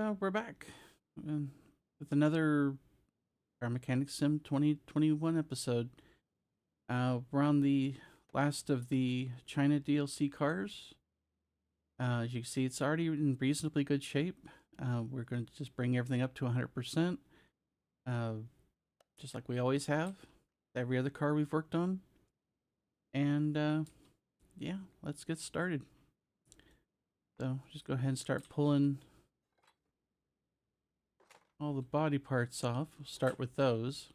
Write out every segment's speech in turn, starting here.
We're back with another Car Mechanics Sim 2021 episode. We're on the last of the China DLC cars. As you can see, it's already in reasonably good shape. We're going to just bring everything up to 100%, just like we always have. Every other car we've worked on. And yeah, let's get started. So just go ahead and start pulling all the body parts off. We'll start with those.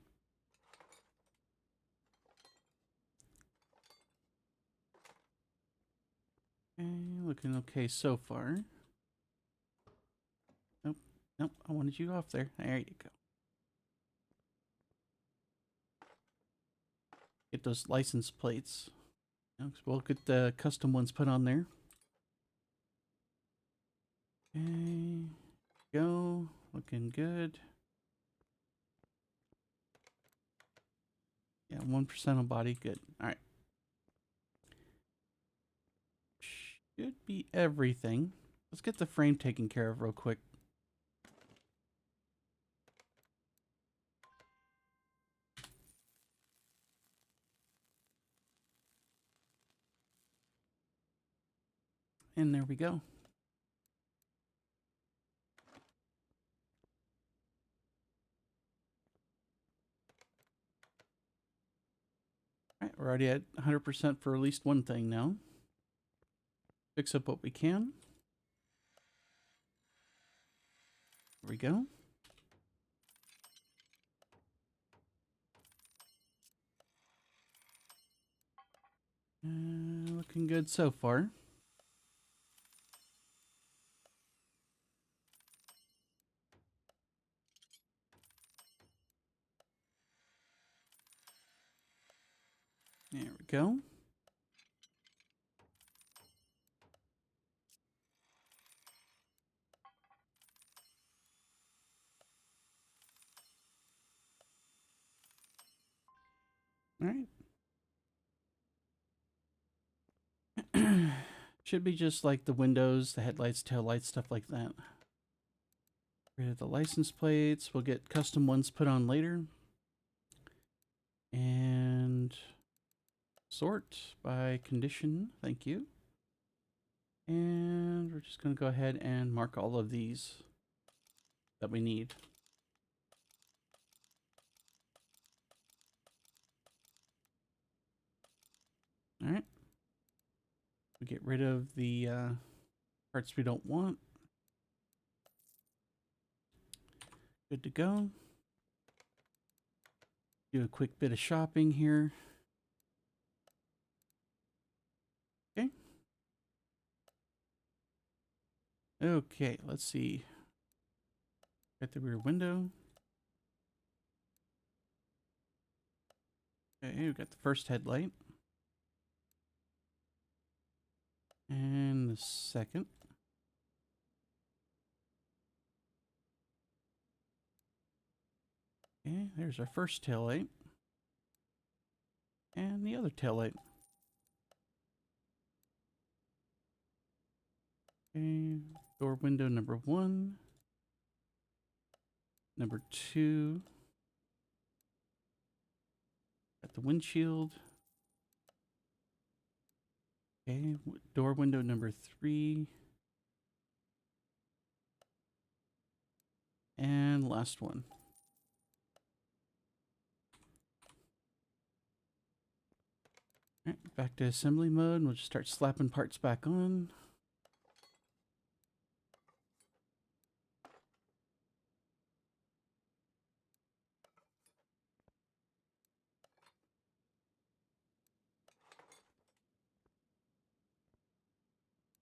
Okay, looking okay so far. Nope, nope, I wanted you off there. There you go. Get those license plates. We'll get the custom ones put on there. Okay, go. Looking good. Yeah, 1% on body. Good. All right. Should be everything. Let's get the frame taken care of real quick. And there we go. All right, we're already at 100% for at least one thing now. Fix up what we can. There we go. Looking good so far. There we go. All right. Should be just like the windows, the headlights, taillights, stuff like that. Rid of the license plates. We'll get custom ones put on later. And sort by condition. Thank you. And we're just going to go ahead and mark all of these that we need. All right. We get rid of the parts we don't want. Good to go. Do a quick bit of shopping here. Okay. Okay, let's see. Got the rear window. Okay, we've got the first headlight. And the second. Okay, there's our first taillight. And the other taillight. Okay, door window number 1. Number 2. Got the windshield. Okay, door window number 3. And last one. All right, back to assembly mode. We'll just start slapping parts back on.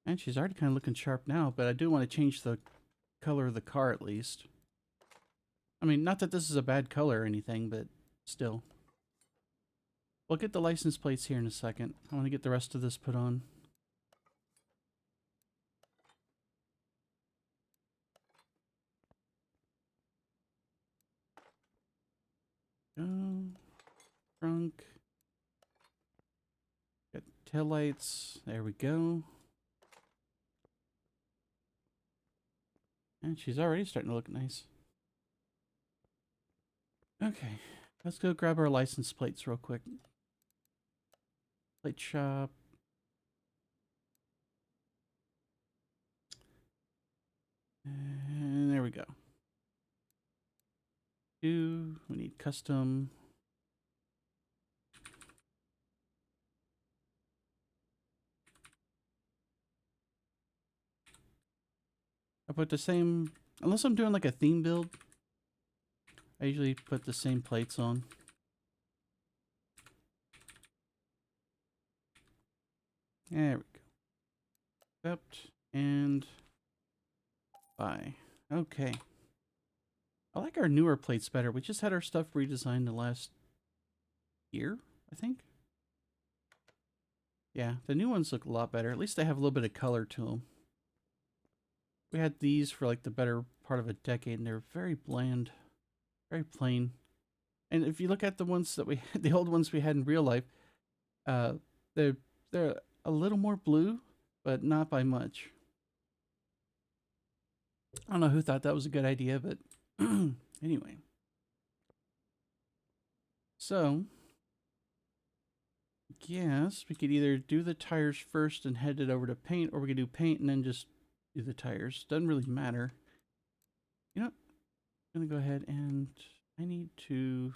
And she's already kind of looking sharp now, but I do want to change the color of the car at least. I mean, not that this is a bad color or anything, but still. We'll get the license plates here in a second. I want to get the rest of this put on. Go. Trunk. Got taillights. There we go. And she's already starting to look nice. Okay, let's go grab our license plates real quick. Plate shop. And there we go. We need custom. I put the same, unless I'm doing like a theme build, I usually put the same plates on. There we go. Accept and buy. Okay. I like our newer plates better. We just had our stuff redesigned the last year, I think. Yeah, the new ones look a lot better. At least they have a little bit of color to them. We had these for like the better part of a decade, and they're very bland, very plain. And if you look at the ones that we, the old ones we had in real life, they're a little more blue, but not by much. I don't know who thought that was a good idea, but anyway. So, yes, we could either do the tires first and head it over to paint, or we could do paint and then just do the tires. Doesn't really matter. You know what? I'm gonna go ahead and I need to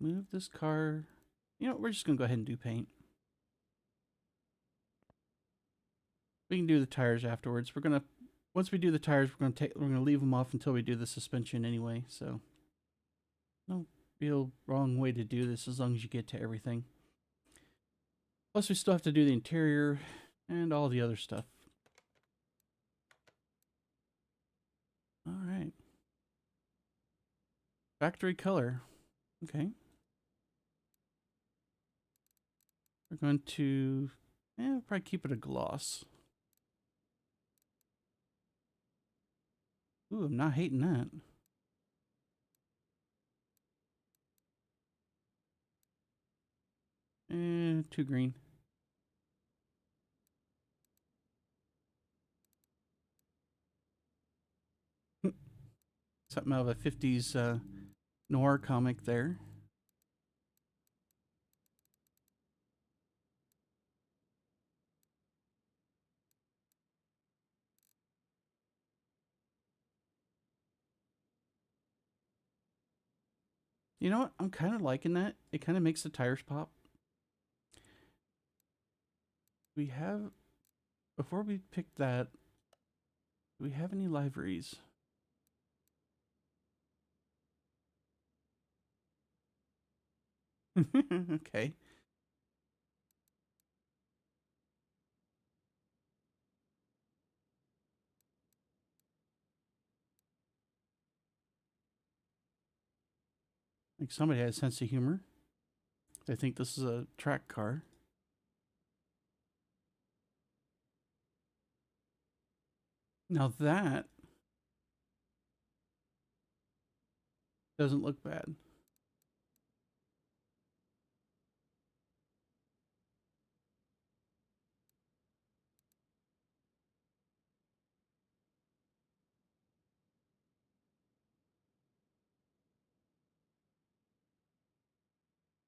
move this car. You know, we're just gonna go ahead and do paint. We can do the tires afterwards. We're gonna, once we do the tires, we're gonna leave them off until we do the suspension anyway. So, no real wrong way to do this as long as you get to everything. Plus, we still have to do the interior and all the other stuff. All right. Factory color. Okay. We're going to probably keep it a gloss. Ooh, I'm not hating that. Too green. Something out of a 50s noir comic there. You know what? I'm kind of liking that. It kind of makes the tires pop. We have, before we pick that, do we have any liveries? Okay. Like somebody has a sense of humor. They think this is a track car. Now that doesn't look bad.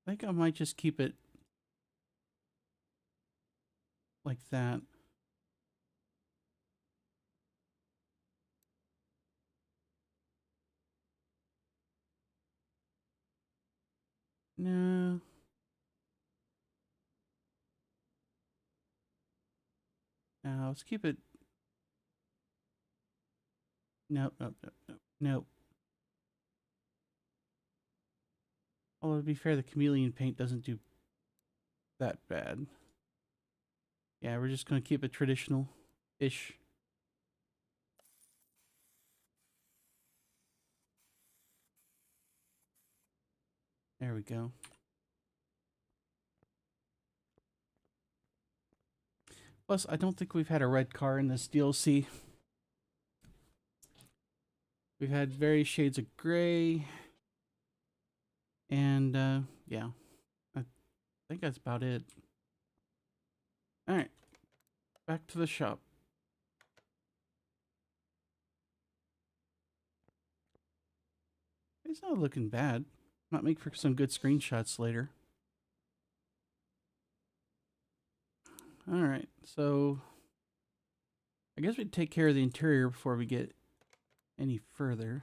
I think I might just keep it like that. No. No, let's keep it. Nope, nope, nope, nope, nope. Although to be fair, the chameleon paint doesn't do that bad. Yeah, we're just gonna keep it traditional-ish. There we go. Plus, I don't think we've had a red car in this DLC. We've had various shades of gray. And, yeah. I think that's about it. Alright. Back to the shop. It's not looking bad. Might make for some good screenshots later. All right, so I guess we'd take care of the interior before we get any further.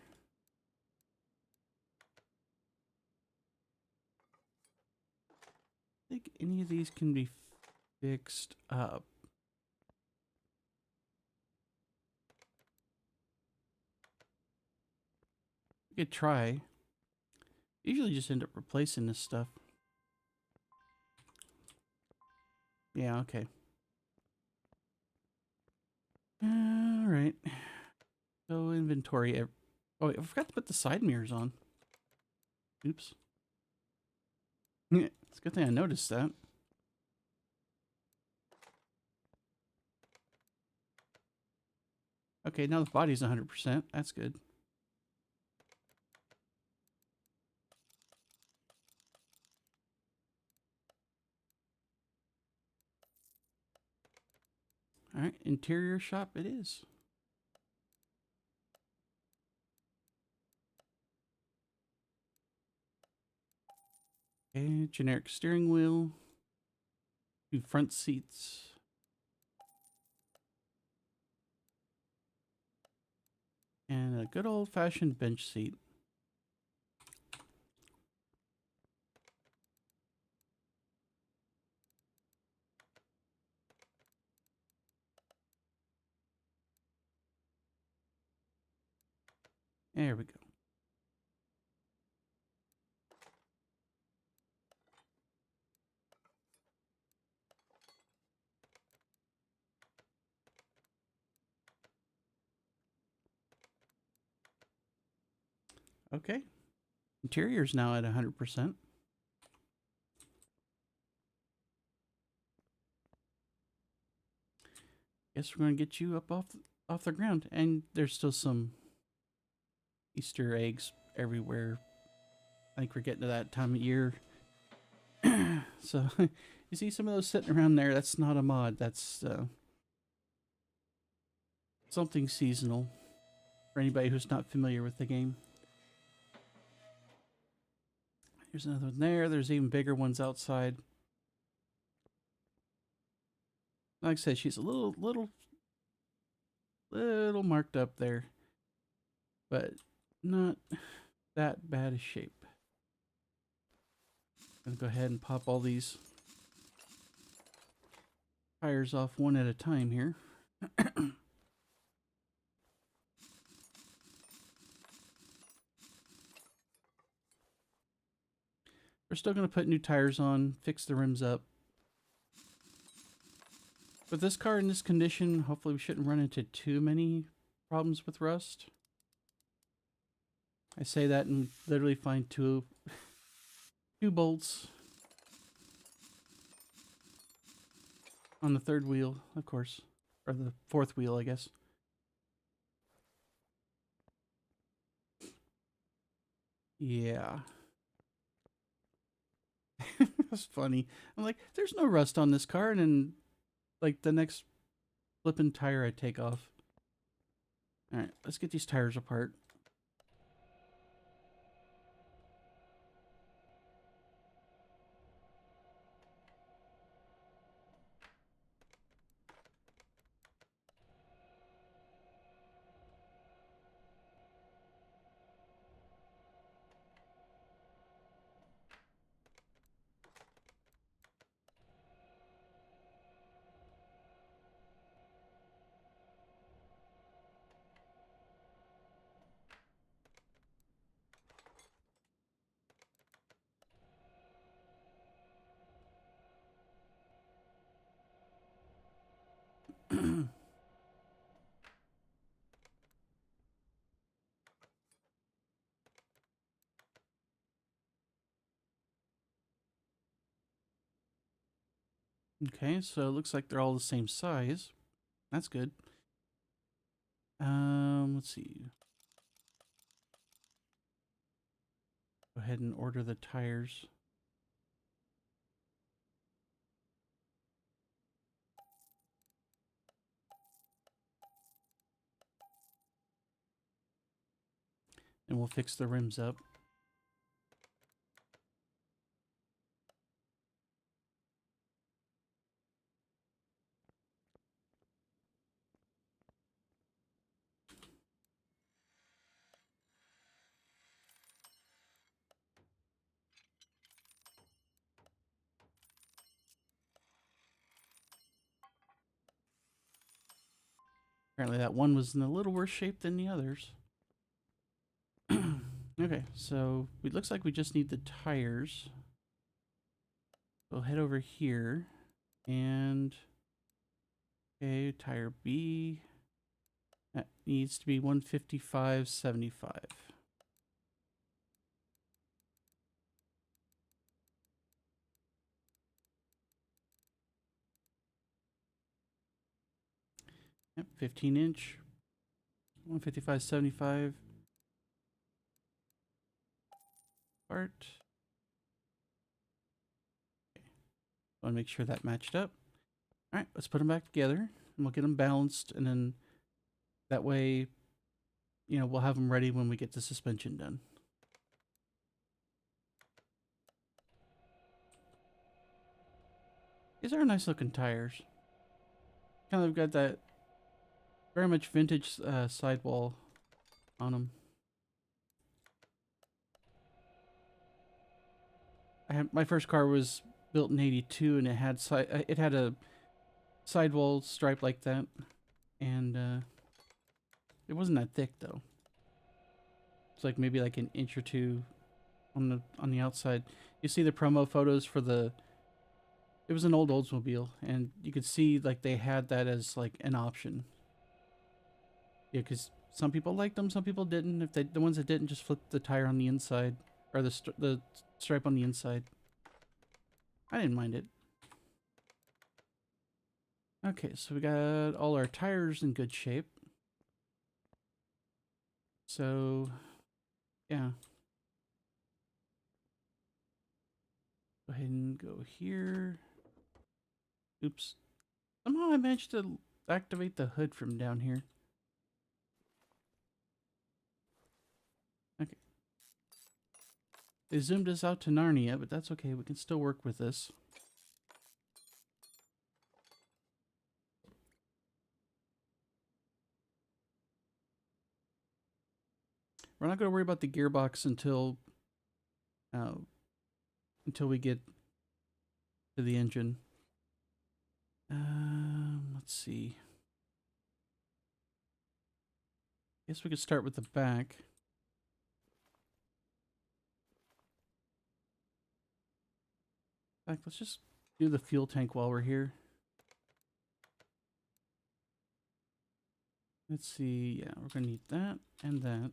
I think any of these can be fixed up. We could try. Usually just end up replacing this stuff. Yeah, okay. All right. So inventory. Oh, wait, I forgot to put the side mirrors on. Oops. It's a good thing I noticed that. Okay, now the body's 100%. That's good. All right, interior shop it is. Okay, generic steering wheel. 2 front seats. And a good old-fashioned bench seat. There we go. Okay. Interior's now at 100%. Guess we're going to get you up off the ground. And there's still some Easter eggs everywhere. I think we're getting to that time of year. So you see some of those sitting around there. That's not a mod. That's something seasonal for anybody who's not familiar with the game. There's another one there. There's even bigger ones outside. Like I said, she's a little marked up there, but not that bad a shape. I'm gonna go ahead and pop all these tires off one at a time here. We're still gonna put new tires on, fix the rims up. With this car in this condition, hopefully we shouldn't run into too many problems with rust. I say that and literally find two bolts on the third wheel, of course, or the fourth wheel, I guess. Yeah. That's funny. I'm like, there's no rust on this car, and then like the next flipping tire I take off. All right, let's get these tires apart. Okay, so it looks like they're all the same size. That's good. Let's see. Go ahead and order the tires. And we'll fix the rims up. Apparently that one was in a little worse shape than the others. Okay, so it looks like we just need the tires. We'll head over here and okay, tire B. That needs to be 155.75. Yep, 15-inch. 155.75. Part. Okay. I want to make sure that matched up. All right, let's put them back together and we'll get them balanced, and then that way, you know, we'll have them ready when we get the suspension done. These are nice looking tires. Kind of got that very much vintage sidewall on them. My first car was built in '82, and it had a sidewall stripe like that, and it wasn't that thick though. It's like maybe like an inch or two on the outside. You see the promo photos for the. It was an old Oldsmobile, and you could see like they had that as like an option. Yeah, because some people liked them, some people didn't. If the ones that didn't, just flip the tire on the inside, or the stripe on the inside. I didn't mind it. Okay, so we got all our tires in good shape. So, yeah. Go ahead and go here. Oops. Somehow I managed to activate the hood from down here. Okay. They zoomed us out to Narnia, but that's okay. We can still work with this. We're not going to worry about the gearbox until we get to the engine. Let's see. Guess we could start with the back. In fact, let's just do the fuel tank while we're here. Let's see. Yeah, we're going to need that and that.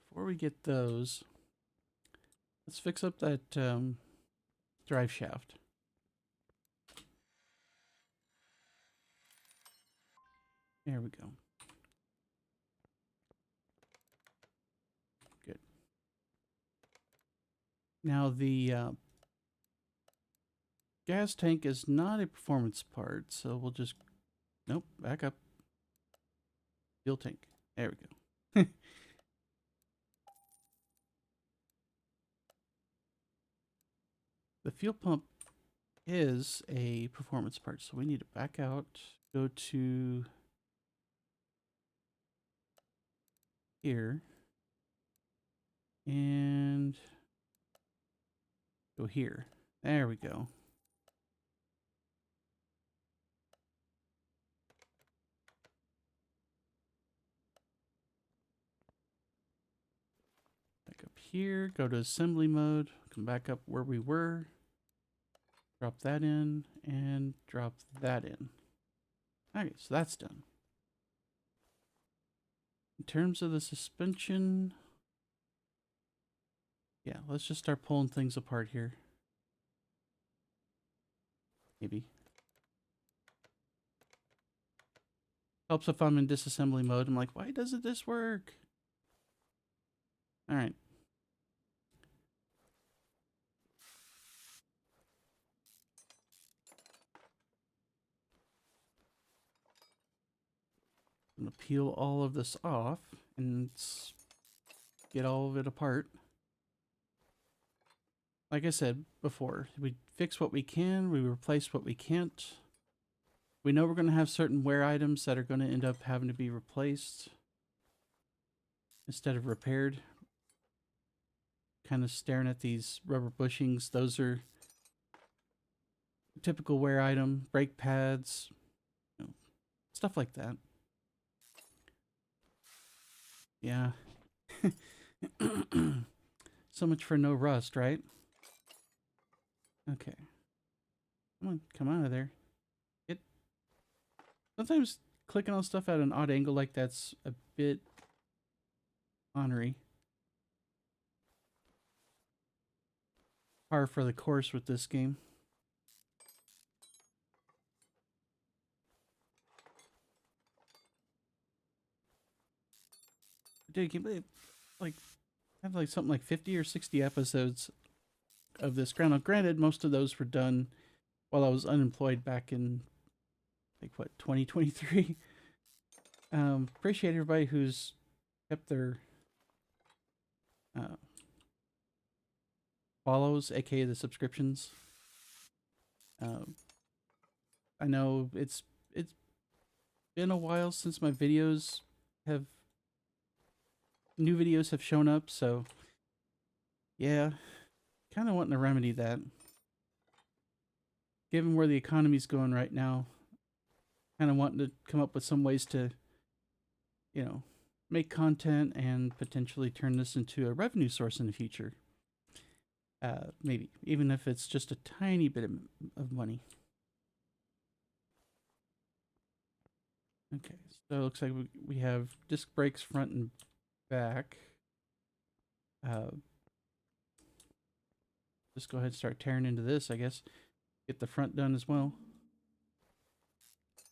Before we get those, let's fix up that drive shaft. There we go. Good. Now the gas tank is not a performance part, so we'll just... Nope, back up. Fuel tank. There we go. The fuel pump is a performance part, so we need to back out, go to here, and go here. There we go. Back up here, go to assembly mode, come back up where we were. Drop that in and drop that in. Okay, so that's done. In terms of the suspension, yeah, let's just start pulling things apart here. Maybe. Helps if I'm in disassembly mode. I'm like, why doesn't this work? All right. I'm going to peel all of this off and get all of it apart. Like I said before, we fix what we can, we replace what we can't. We know we're going to have certain wear items that are going to end up having to be replaced instead of repaired. kind of staring at these rubber bushings. Those are a typical wear item. Brake pads, you know, stuff like that. Yeah. So much for no rust, right? Okay. Come on, come out of there. Sometimes clicking on stuff at an odd angle like that's a bit ornery. Par for the course with this game. Dude, can you believe, like, have like something like 50 or 60 episodes of this. Granted, most of those were done while I was unemployed back in, like, what, 2023. Appreciate everybody who's kept their follows, aka the subscriptions. I know it's been a while since my videos have new videos have shown up, so yeah, kind of wanting to remedy that. Given where the economy's going right now, kind of wanting to come up with some ways to, you know, make content and potentially turn this into a revenue source in the future. Maybe, even if it's just a tiny bit of money. Okay, so it looks like we have disc brakes front and back. Just go ahead and start tearing into this, I guess. Get the front done as well.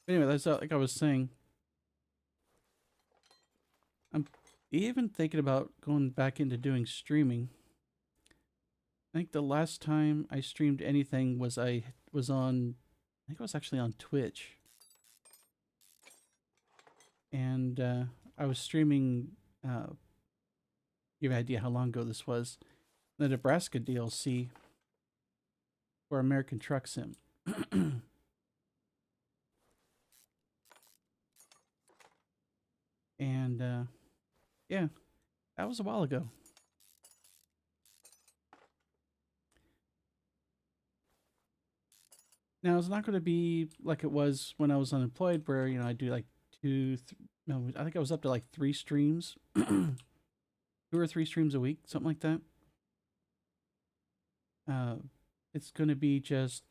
Anyway, that's like I was saying. I'm even thinking about going back into doing streaming. I think the last time I streamed anything was I think it was actually on Twitch. And I was streaming, you have an idea how long ago this was, the Nebraska DLC for American Truck Sim. And yeah, that was a while ago. Now, it's not going to be like it was when I was unemployed, where, you know, I do like no, I think I was up to like 3 streams, 2 or 3 streams a week, something like that. It's going to be just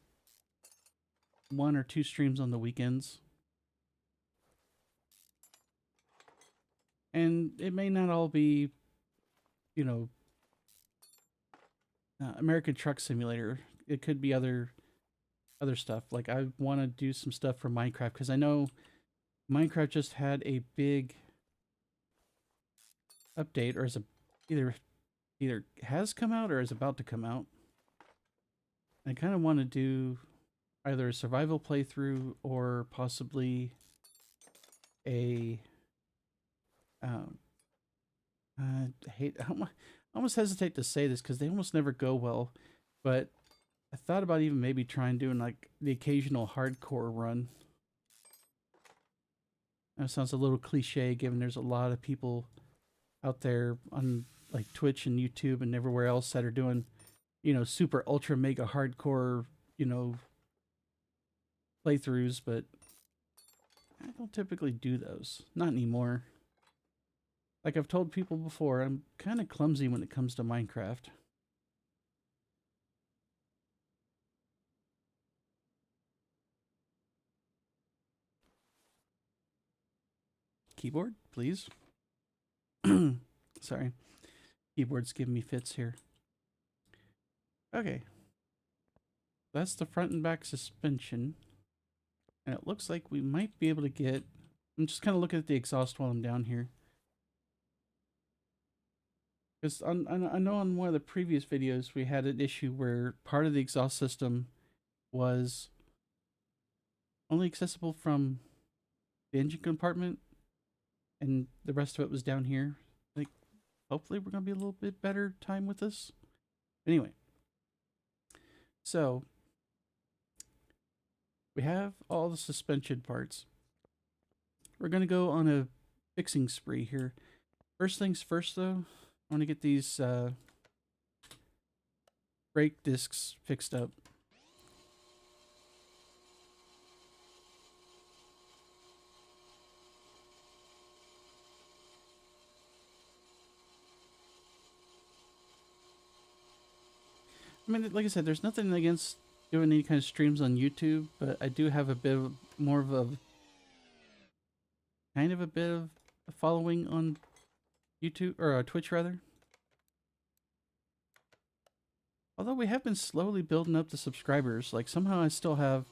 1 or 2 streams on the weekends. And it may not all be, you know, American Truck Simulator. It could be other stuff. Like, I want to do some stuff for Minecraft, because I know Minecraft just had a big update, or is either has come out or is about to come out. I kind of want to do either a survival playthrough or possibly a I almost hesitate to say this because they almost never go well, but I thought about even maybe trying doing like the occasional hardcore run. That sounds a little cliche, given there's a lot of people out there on like Twitch and YouTube and everywhere else that are doing, you know, super ultra mega hardcore, you know, playthroughs, but I don't typically do those. Not anymore. Like I've told people before, I'm kind of clumsy when it comes to Minecraft. Keyboard, please. Sorry. Keyboard's giving me fits here. Okay. That's the front and back suspension. And it looks like we might be able to get... I'm just kind of looking at the exhaust while I'm down here. Because I know on one of the previous videos we had an issue where part of the exhaust system was only accessible from the engine compartment, and the rest of it was down here. Like, hopefully we're going to be a little bit better time with this. Anyway. So, we have all the suspension parts. We're going to go on a fixing spree here. First things first, though, I want to get these brake discs fixed up. I mean, like I said, there's nothing against doing any kind of streams on YouTube, but I do have a bit of more of a kind of a bit of a following on YouTube or Twitch rather. Although we have been slowly building up the subscribers, like somehow I still have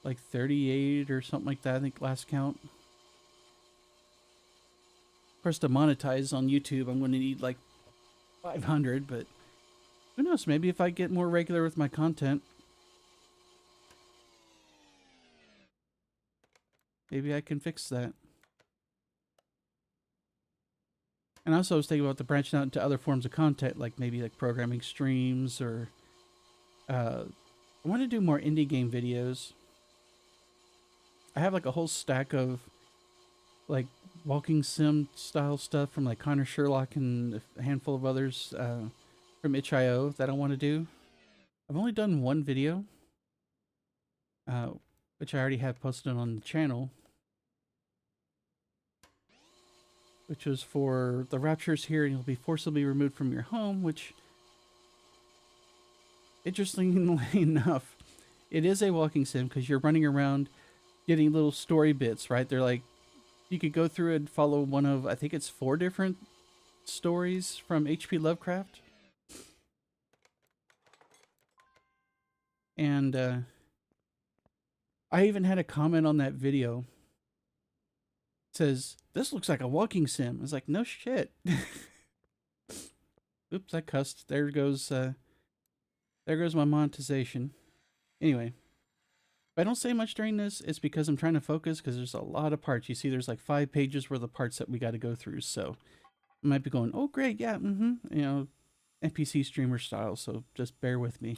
like 38 or something like that, I think last count. Of course, to monetize on YouTube, I'm going to need like 500, but who knows, maybe if I get more regular with my content, maybe I can fix that. And also I was thinking about the branching out into other forms of content, like maybe like programming streams or I want to do more indie game videos. I have like a whole stack of like walking sim style stuff from like Connor Sherlock and a handful of others from itch.io that I want to do. I've only done one video, which I already have posted on the channel, which was for the Rapture's here and you'll be forcibly removed from your home, which, interestingly enough, it is a walking sim because you're running around getting little story bits, right? They're like, you could go through and follow one of, I think it's 4 different stories from H.P. Lovecraft. And I even had a comment on that video. It says, this looks like a walking sim. I was like, no shit. Oops, I cussed. There goes my monetization. Anyway, if I don't say much during this, it's because I'm trying to focus because there's a lot of parts. You see, there's like 5 pages worth of parts that we got to go through. So I might be going, oh, great. Yeah. You know, NPC streamer style. So just bear with me.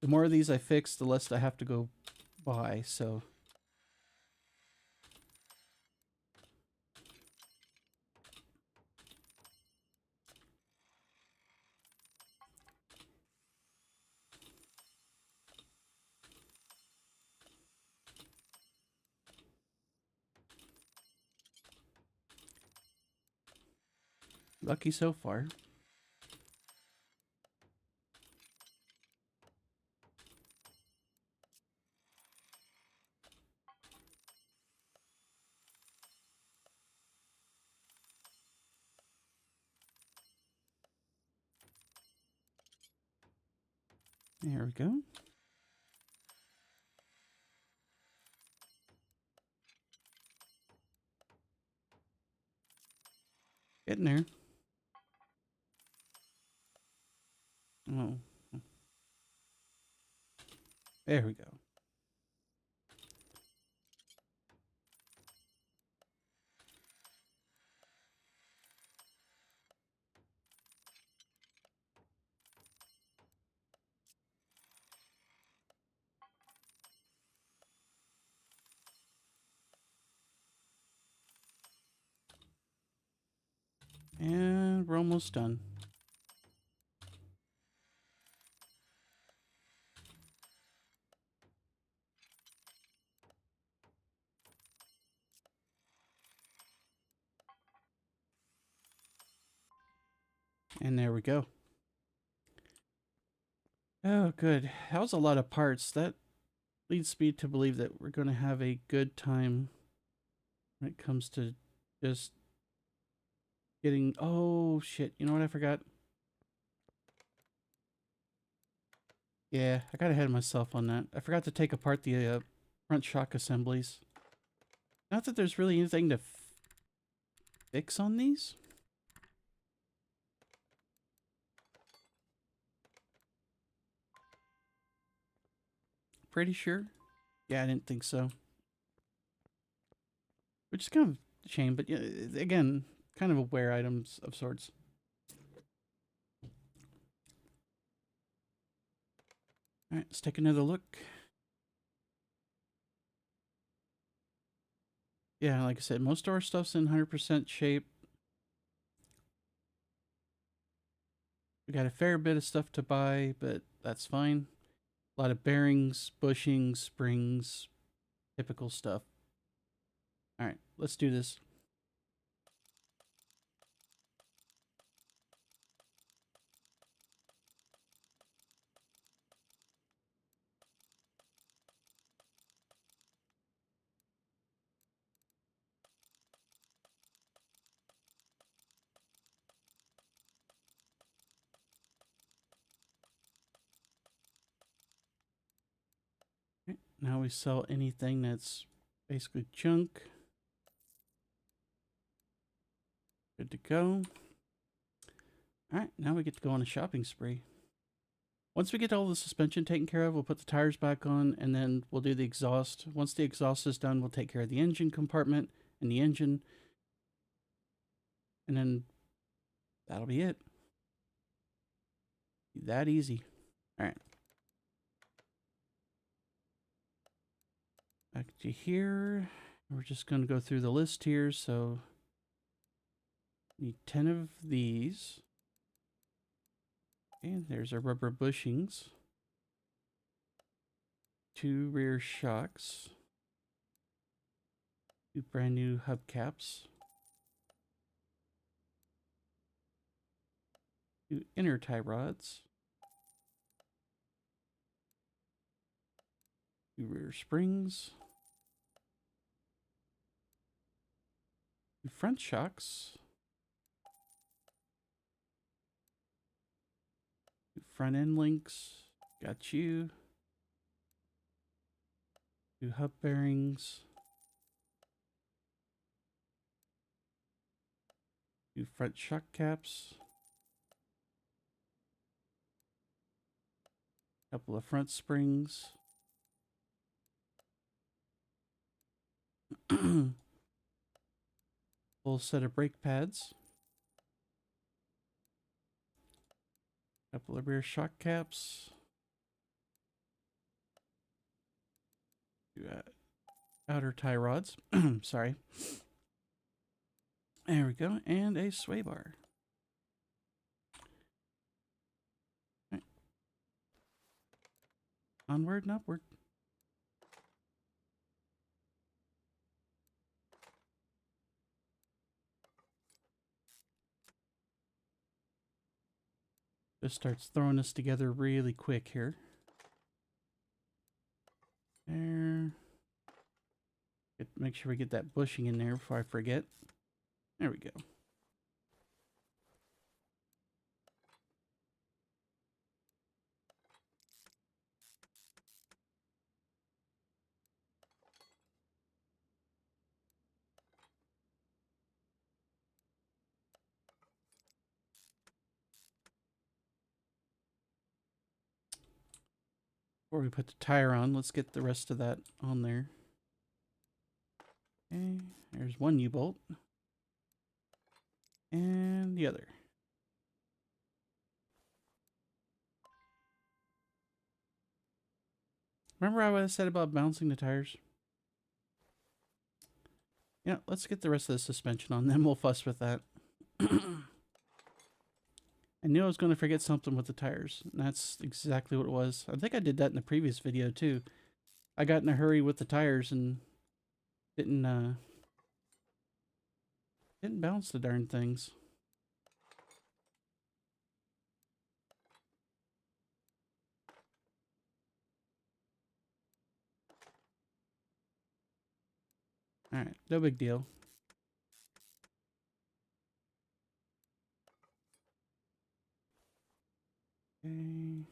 The more of these I fix, the less I have to go buy. So lucky so far. There we go. Getting there. Oh. There we go. And we're almost done. And there we go. Oh, good. That was a lot of parts. That leads me to believe that we're going to have a good time when it comes to just getting... Oh, shit. You know what I forgot? Yeah, I got ahead of myself on that. I forgot to take apart the front shock assemblies. Not that there's really anything to fix on these. Pretty sure. Yeah, I didn't think so. Which is kind of a shame, but yeah, again, kind of a wear items of sorts. Alright, let's take another look. Yeah, like I said, most of our stuff's in 100% shape. We got a fair bit of stuff to buy, but that's fine. A lot of bearings, bushings, springs, typical stuff. All right, let's do this. Okay, now we sell anything that's basically junk. Good to go. All right, now we get to go on a shopping spree. Once we get all the suspension taken care of, we'll put the tires back on, and then we'll do the exhaust. Once the exhaust is done, we'll take care of the engine compartment and the engine. And then that'll be it. That easy. All right. Back to here. We're just going to go through the list here. So, need 10 of these. And there's our rubber bushings. 2 rear shocks. 2 brand new hubcaps. 2 inner tie rods. 2 rear springs. 2 front shocks. 2 front end links. Got you. 2 hub bearings. 2 front shock caps. Couple of front springs. Full set of brake pads. Couple of rear shock caps. 2 outer tie rods. Sorry. There we go. And a sway bar. Right. Onward and upward. Just starts throwing us together really quick here. There. Make sure we get that bushing in there before I forget. There we go. Before we put the tire on, let's get the rest of that on there. Okay, there's one U-bolt. And the other. Remember what I said about bouncing the tires? Yeah, let's get the rest of the suspension on, then we'll fuss with that. I knew I was going to forget something with the tires, and that's exactly what it was. I think I did that in the previous video too. I got in a hurry with the tires and didn't bounce the darn things. Alright, no big deal. Okay.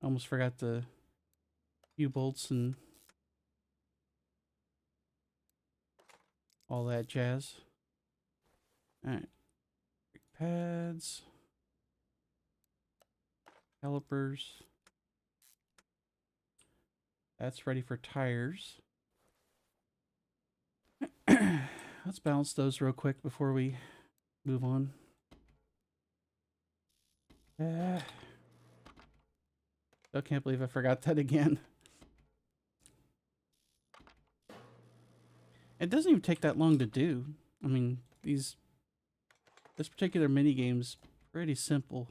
Almost forgot the U-bolts and all that jazz. Alright. Brake pads. Calipers. That's ready for tires. Let's balance those real quick before we move on. I can't believe I forgot that again. It doesn't even take that long to do. I mean, this particular mini game's pretty simple.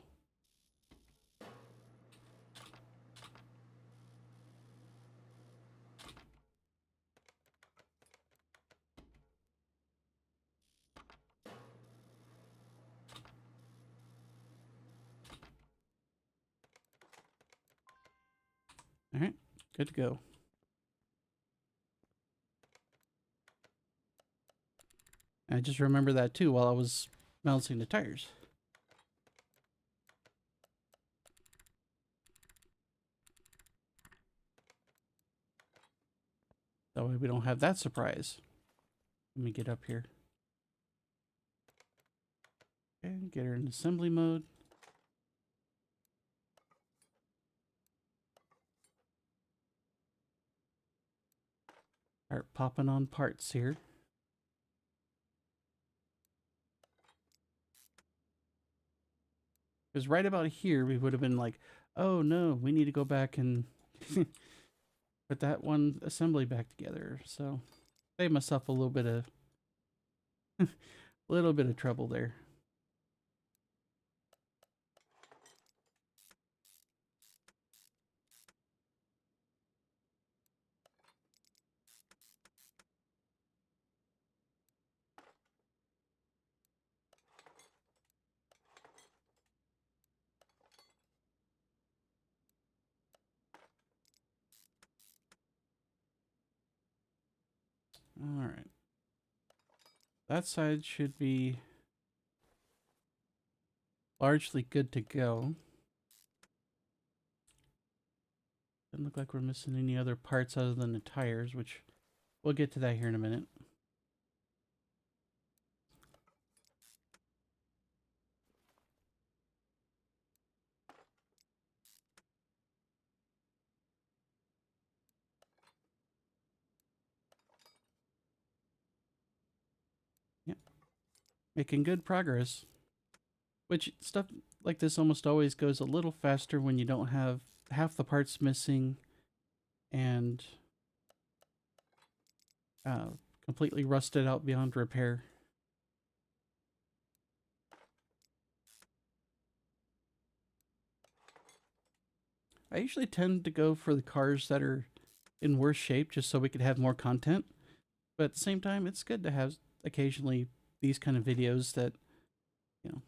All right, good to go. I just remember that too while I was balancing the tires. That way we don't have that surprise. Let me get up here. Okay, get her in assembly mode. Start popping on parts here. Because right about here, we would have been like, oh no, we need to go back and put that one assembly back together. So save myself a little bit of trouble there. All right. That side should be largely good to go. Doesn't look like we're missing any other parts other than the tires, which we'll get to that here in a minute. Yeah, making good progress. Which stuff like this almost always goes a little faster when you don't have half the parts missing and completely rusted out beyond repair. I usually tend to go for the cars that are in worse shape just so we could have more content. But at the same time, it's good to have occasionally these kind of videos that, you know,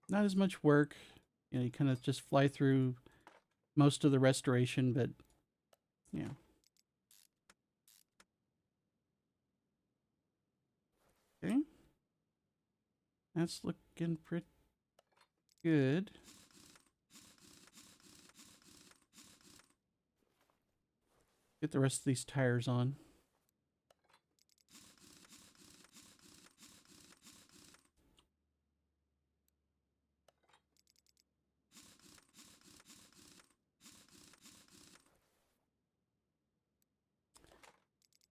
not as much work. You know, you kind of just fly through most of the restoration, but, you know. Okay. That's looking pretty good. Get the rest of these tires on.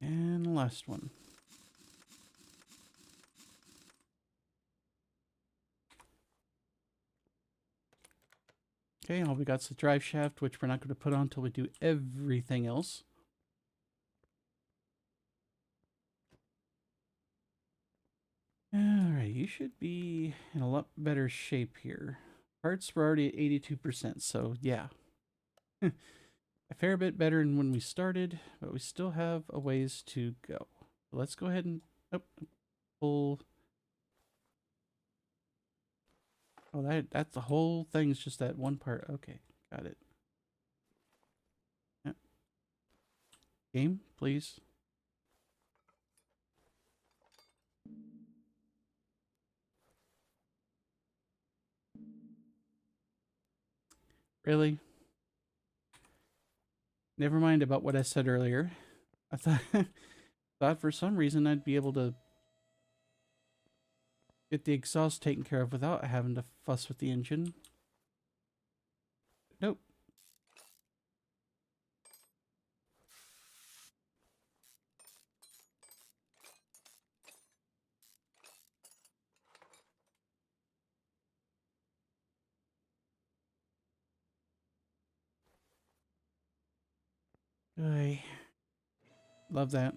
And the last one. Okay, all we got is the drive shaft, which we're not going to put on until we do everything else. Alright, you should be in a lot better shape here. Parts were already at 82%, so yeah. A fair bit better than when we started, but we still have a ways to go. So let's go ahead and pull. Oh, that's the whole thing's just that one part. Okay, got it. Yep. Game, please. Really? Never mind about what I said earlier. I thought for some reason I'd be able to get the exhaust taken care of without having to fuss with the engine. Nope. I love that.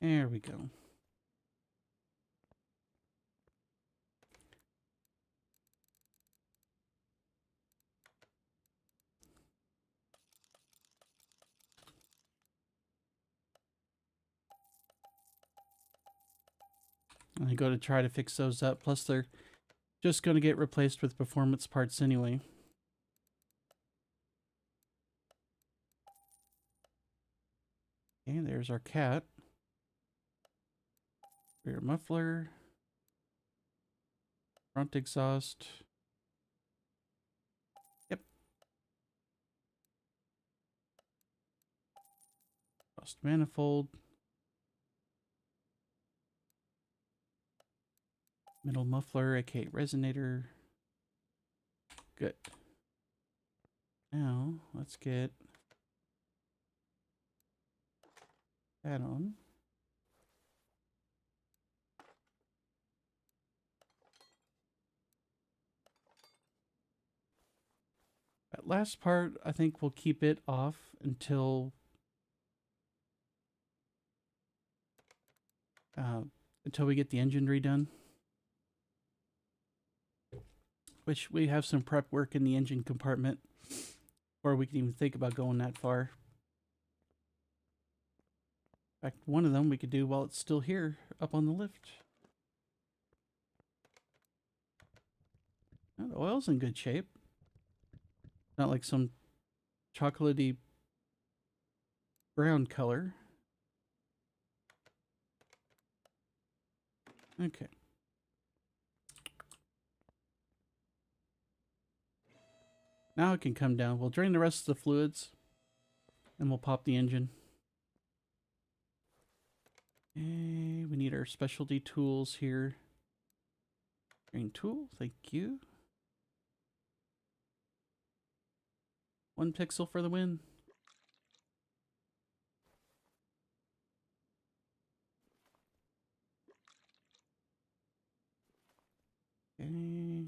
There we go. And I go to try to fix those up. Plus, they're just going to get replaced with performance parts anyway. Okay, there's our cat. Rear muffler. Front exhaust. Yep. Exhaust manifold. Middle muffler, aka resonator. Good. Now, let's get that on. That last part, I think we'll keep it off until we get the engine redone. Which we have some prep work in the engine compartment, or we can even think about going that far. In fact, one of them we could do while it's still here, up on the lift. Oh, the oil's in good shape. Not like some chocolatey brown color. Okay. Now it can come down. We'll drain the rest of the fluids and we'll pop the engine. Okay, we need our specialty tools here. Drain tool, thank you. 1 pixel for the win. Okay.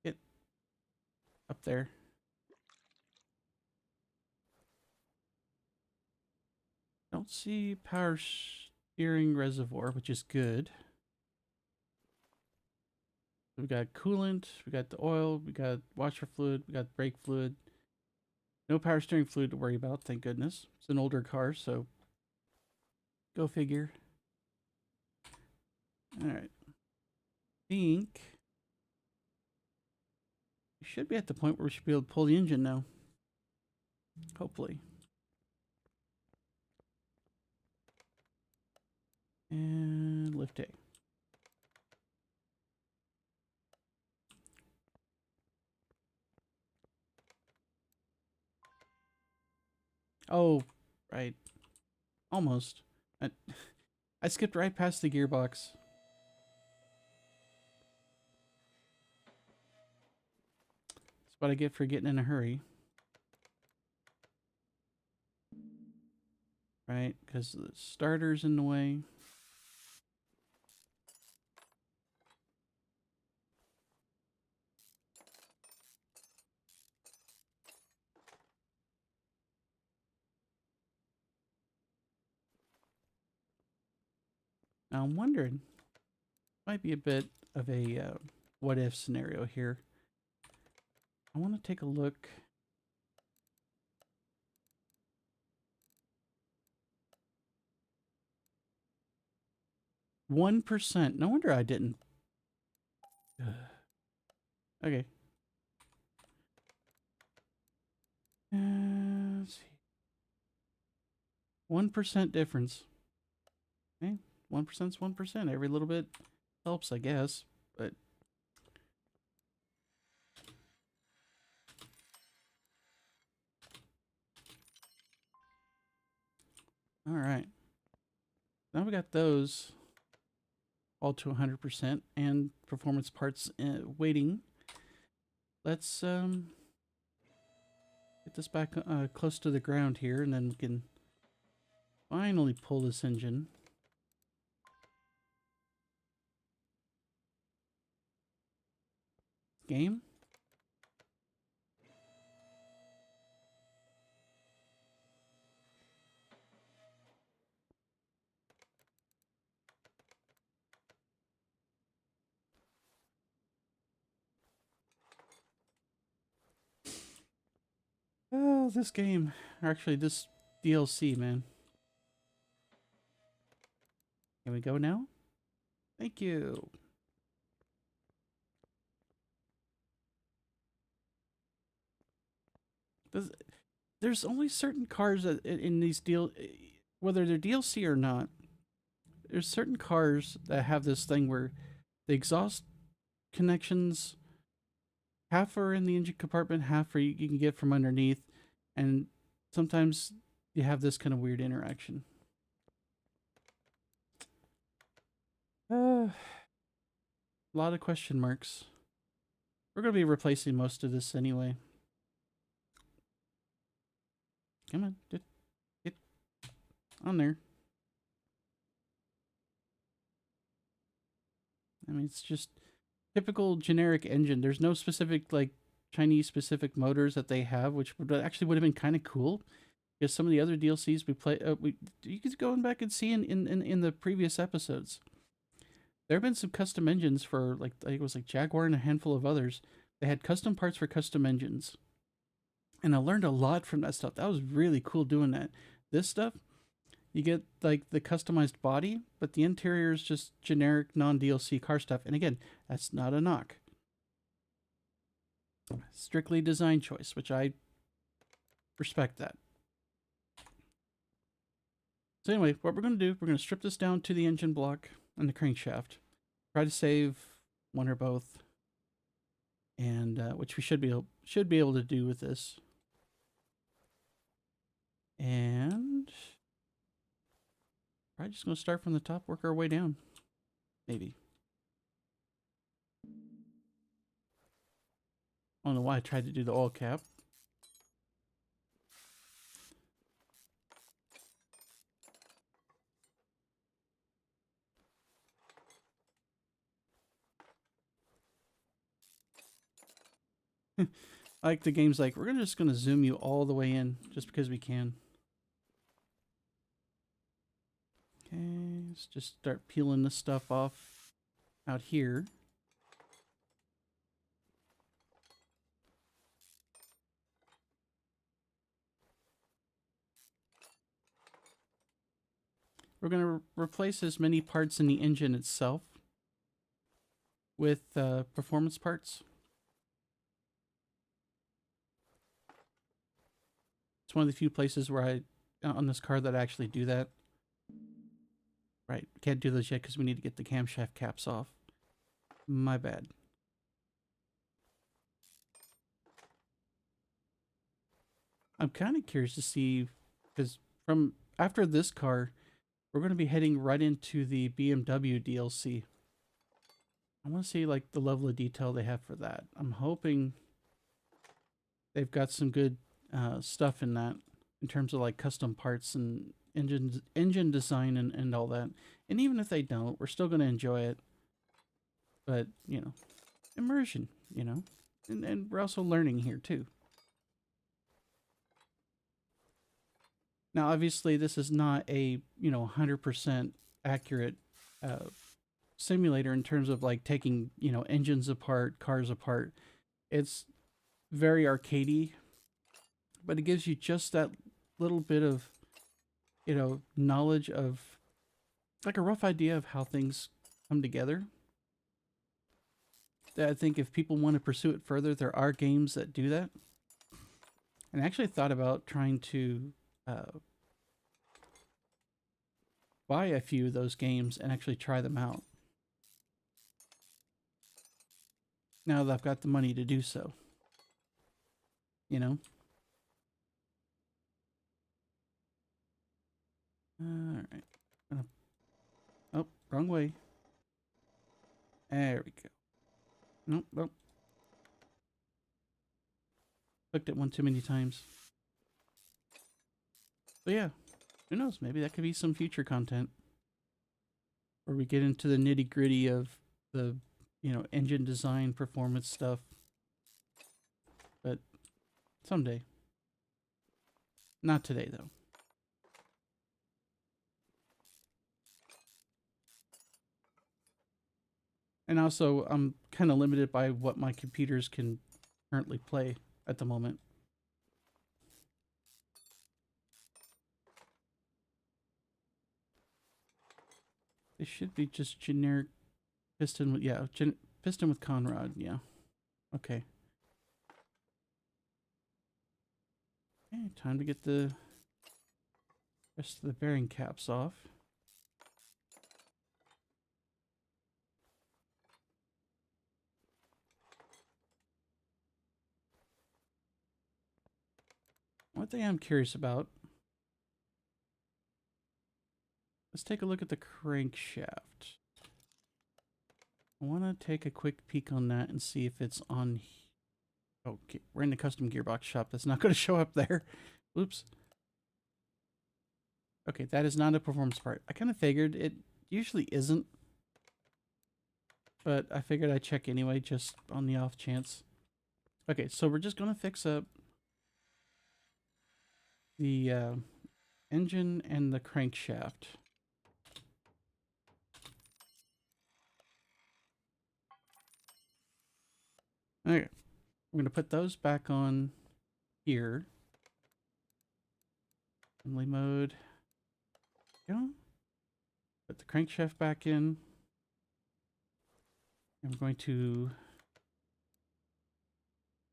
Get up there. Don't see power steering reservoir, which is good. We got coolant, we got the oil, we got washer fluid, we got brake fluid. No power steering fluid to worry about, thank goodness. It's an older car, so go figure. Alright. Think we should be at the point where we should be able to pull the engine now. Hopefully. And lift A. Oh, right. Almost. I skipped right past the gearbox. That's what I get for getting in a hurry. Right, because the starter's in the way. Now I'm wondering, might be a bit of a what if scenario here. I want to take a look. %. No wonder I didn't. Okay. Let's see. 1% difference. Okay, 1% is 1%. Every little bit helps, I guess. But all right. Now we got those all to 100% and performance parts waiting. Let's get this back close to the ground here, and then we can finally pull this engine. Game. Oh, this game. Or actually, this DLC, man. Can we go now? Thank you. There's only certain cars that in these whether they're DLC or not, there's certain cars that have this thing where the exhaust connections, half are in the engine compartment, half are you can get from underneath, and sometimes you have this kind of weird interaction. A lot of question marks. We're going to be replacing most of this anyway. Come on, get on there. I mean, it's just typical generic engine. There's no specific, like, Chinese specific motors that they have, which would have been kind of cool. Because some of the other DLCs we play, you could go back and see in the previous episodes. There have been some custom engines for, like, I think it was like Jaguar and a handful of others. They had custom parts for custom engines. And I learned a lot from that stuff. That was really cool doing that. This stuff, you get like the customized body, but the interior is just generic non-DLC car stuff. And again, that's not a knock. Strictly design choice, which I respect that. So anyway, what we're going to do, we're going to strip this down to the engine block and the crankshaft. Try to save one or both. And which we should be able to do with this. And probably just going to start from the top, work our way down. Maybe. I don't know why I tried to do the oil cap. Like the game's like, we're just going to zoom you all the way in just because we can. Okay, let's just start peeling this stuff off out here. We're going to replace as many parts in the engine itself with performance parts. It's one of the few places where on this car that I actually do that. Right, can't do those yet because we need to get the camshaft caps off. My bad. I'm kind of curious to see, because from after this car, we're going to be heading right into the BMW DLC. I want to see like the level of detail they have for that. I'm hoping they've got some good stuff in that in terms of like custom parts and engine design and all that. And even if they don't, we're still going to enjoy it. But, you know, immersion, you know, and we're also learning here too. Now, obviously, this is not a, 100% accurate simulator in terms of like taking, engines apart, cars apart. It's very arcadey, but it gives you just that little bit of, knowledge of, like, a rough idea of how things come together. That I think if people want to pursue it further, there are games that do that. And I actually thought about trying to buy a few of those games and actually try them out. Now that I've got the money to do so. You know? Alright. Oh, wrong way. There we go. Nope. Clicked it one too many times. But yeah, who knows? Maybe that could be some future content. Where we get into the nitty gritty of the, engine design, performance stuff. But someday. Not today, though. And also, I'm kind of limited by what my computers can currently play at the moment. They should be just generic piston with, yeah, piston with conrod, yeah. Okay. Okay, time to get the rest of the bearing caps off. One thing I'm curious about, let's take a look at the crankshaft. I want to take a quick peek on that and see if it's on. Okay, we're in the custom gearbox shop. That's not going to show up there. Oops. Okay, that is not a performance part. I kind of figured it usually isn't, but I figured I'd check anyway, just on the off chance. Okay, so we're just going to fix up the engine and the crankshaft. Okay, we're going to put those back on here. Assembly mode. Go. Put the crankshaft back in. I'm going to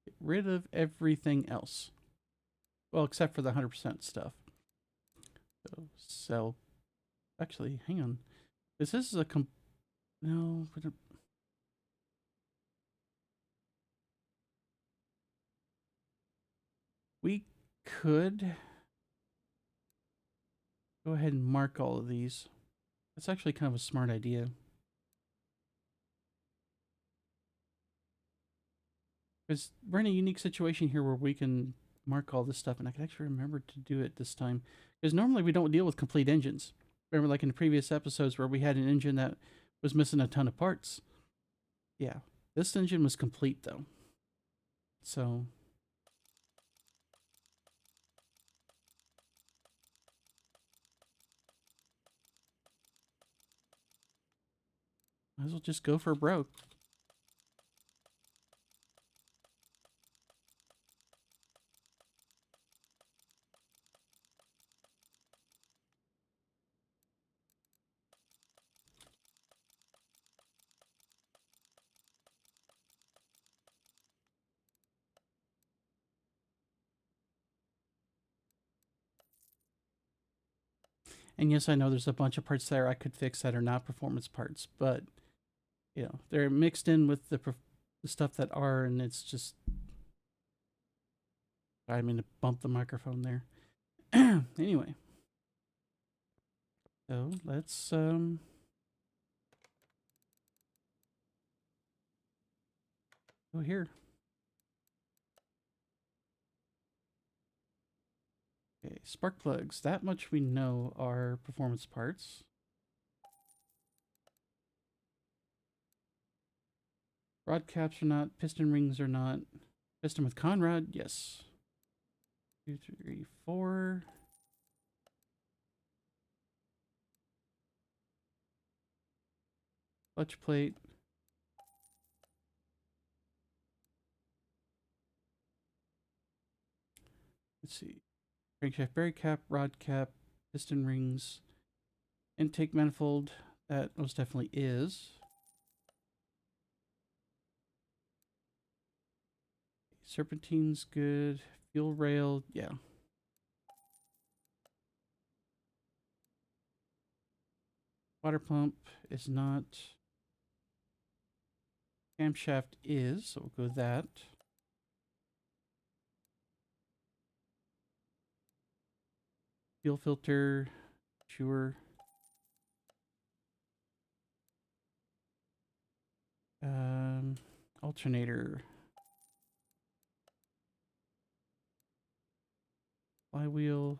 get rid of everything else. Well, except for the 100% stuff. So, sell. Actually, hang on. This is a no. We could go ahead and mark all of these. That's actually kind of a smart idea. Because we're in a unique situation here where we can mark all this stuff, and I can actually remember to do it this time. Because normally we don't deal with complete engines. Remember, like in the previous episodes where we had an engine that was missing a ton of parts. Yeah, this engine was complete though. So might as well just go for broke. And yes, I know there's a bunch of parts there I could fix that are not performance parts, but you know, they're mixed in with the stuff that are, and it's just, I mean to bump the microphone there. Anyway, so let's go here. Okay, spark plugs. That much we know are performance parts. Rod caps are not. Piston rings are not. Piston with conrod, yes. 2, 3, 4. Clutch plate. Let's see. Crankshaft bearing cap, rod cap, piston rings, intake manifold. That most definitely is. Serpentine's good. Fuel rail, yeah. Water pump is not. Camshaft is, so we'll go with that. Fuel filter, sure. Alternator. Flywheel.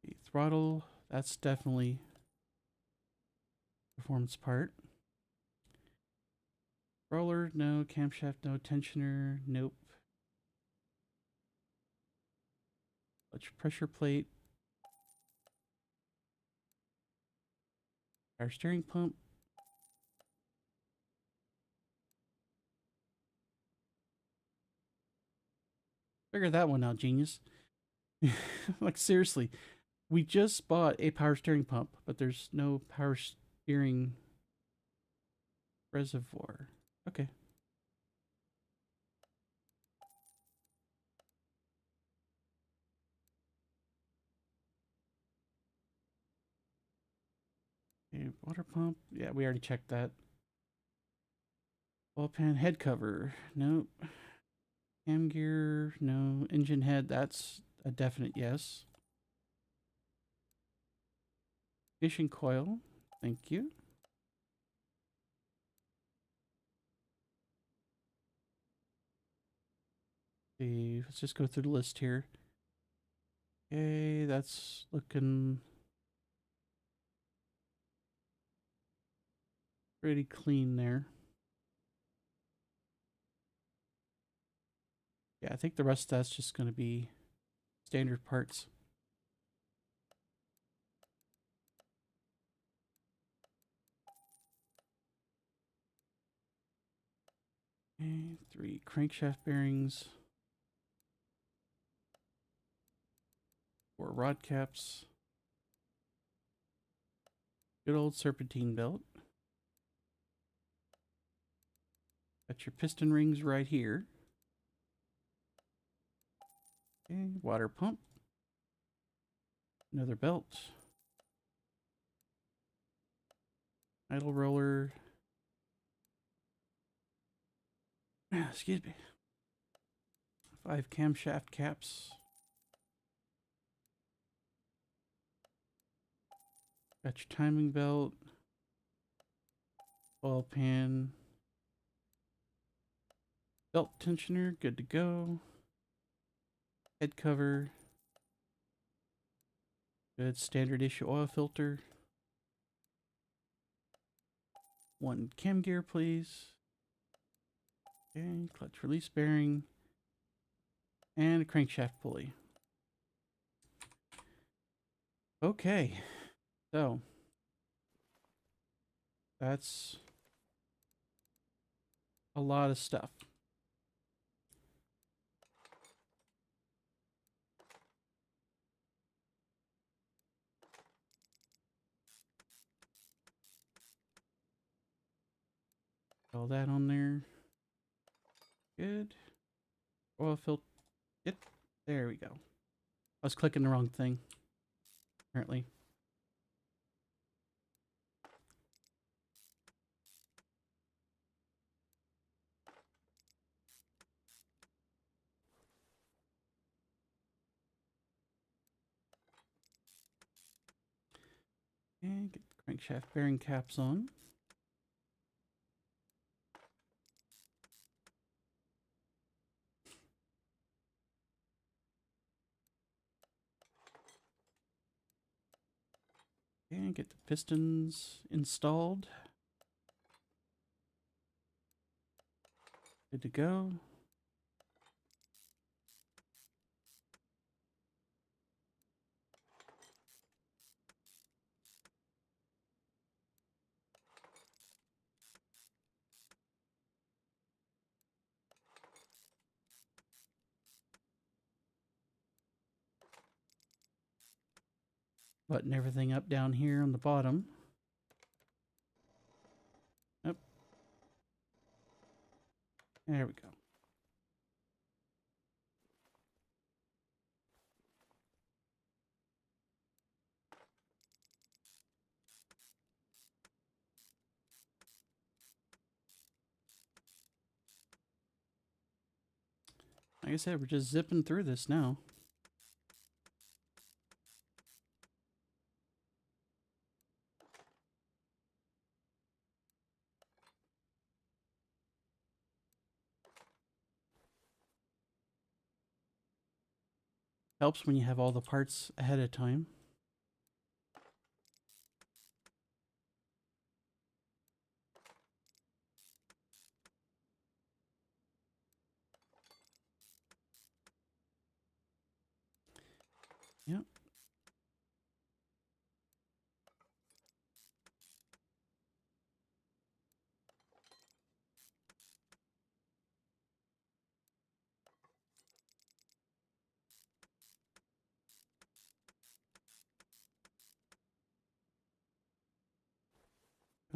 The throttle, that's definitely performance part. Roller, no. Camshaft, no. Tensioner, nope. Clutch pressure plate. Power steering pump. Figure that one out, genius. Like seriously, we just bought a power steering pump, but there's no power steering reservoir. Okay. Okay, water pump. Yeah, we already checked that. Oil pan head cover. Nope. Cam gear. No. Engine head. That's a definite yes. Fishing coil. Thank you. See, let's just go through the list here. Okay, that's looking pretty clean there. Yeah, I think the rest of that's just going to be standard parts. Okay, 3 crankshaft bearings. 4 rod caps. Good old serpentine belt. Got your piston rings right here. Okay, water pump. Another belt. Idle roller. Excuse me. 5 camshaft caps. Got your timing belt. Oil pan. Belt tensioner, good to go. Head cover. Good standard issue oil filter. 1 cam gear, please. Okay, clutch release bearing. And a crankshaft pulley. Okay, so that's a lot of stuff. All that on there. Good. Oil filter. Yep. There we go. I was clicking the wrong thing, apparently. And get the crankshaft bearing caps on. And get the pistons installed. Good to go. Button everything up down here on the bottom. Yep. There we go. Like I said, we're just zipping through this now. Helps when you have all the parts ahead of time. Yep.